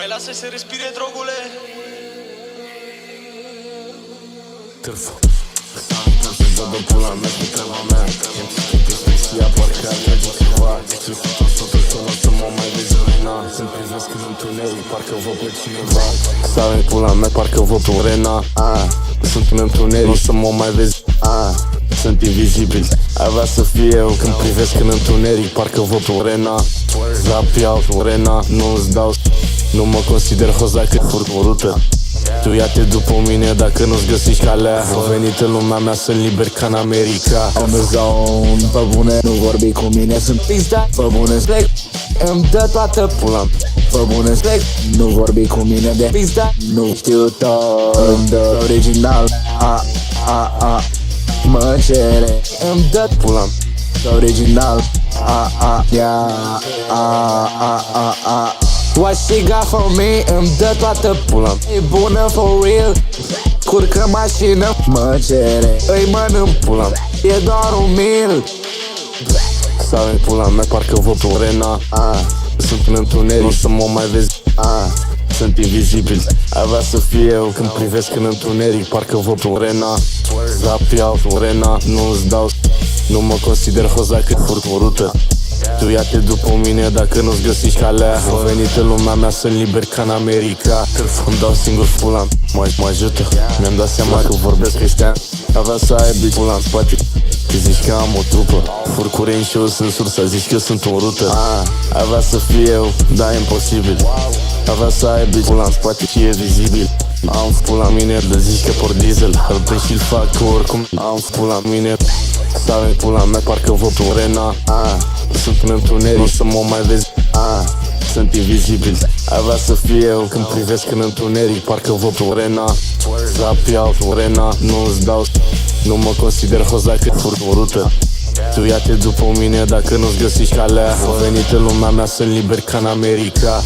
Mai lasă să respire, drogule. Târfă Să văd în pula mea cu treaba mea. Îmi știu că spisia parcă ar merge ceva. Știu că tot sotul sună să mă mai vezi urina. Să-mi privesc în întuneric, parcă văd pe cineva. Sau în pula mea, parcă văd pe Rena. Sunt în întuneric, să mă mai vezi. Sunt invizibil, ai vrea să fie eu. Când privesc în întuneric, parcă văd pe Rena. Zapiau Rena, nu-ți dau. Nu mă consider hoza cât furc o rută. Tu ia-te după mine dacă nu-ți găsești calea. Am venit în lumea mea, sunt liber ca în America. On the zone, pe bune, nu vorbi cu mine, sunt pizda. Pe bune plec, îmi dă toată pula. Pe bune plec, nu vorbi cu mine de pizda. Nu știu tot, îmi dă original. Mă cere, îmi dă pula. Original, What she got for me, îmi dă toată pula. E bună for real, curcă mașină. Mă cere, îi mănânc pula. E doar un mil. Sau în pula mea, parcă văd pe Rena. Sunt în întuneric, nu să mă mai vezi. Sunt invizibil, ai vrea să fie eu. Când privesc în întuneric, parcă văd pe Rena. Zapiau Rena, nu-ți dau. Nu mă consider hoza cât furc o rută. Tu ia-te după mine dacă nu-ți găsești calea. Am venit în lumea mea, sunt liber ca în America. Îmi dau singur pula, mă ajută. Mi-am dat seama că vorbesc Cristian. Avea să ai pula în spate. Zici că am o trupă. Furc cu Rain și eu sunt sursa. Zici că sunt o rută. Avea să fie eu, dar e imposibil. Avea să ai pula în spate și e vizibil. Am pula mine, de zici că por diesel. Îl prind și-l fac că oricum am pula mine. Sau în pula mea, parcă văd pe Rena. Sunt în întuneric, nu să mă mai vezi. Sunt invizibil, ai vrea să fie eu. Când privesc în întuneric, parcă văd pe Rena. Zapiau Rena, nu-ți dau. Nu mă consider hoza cât furc o rută. Tu ia-te după mine dacă nu-ți găsești calea. Am venit în lumea mea, sunt liber ca în America.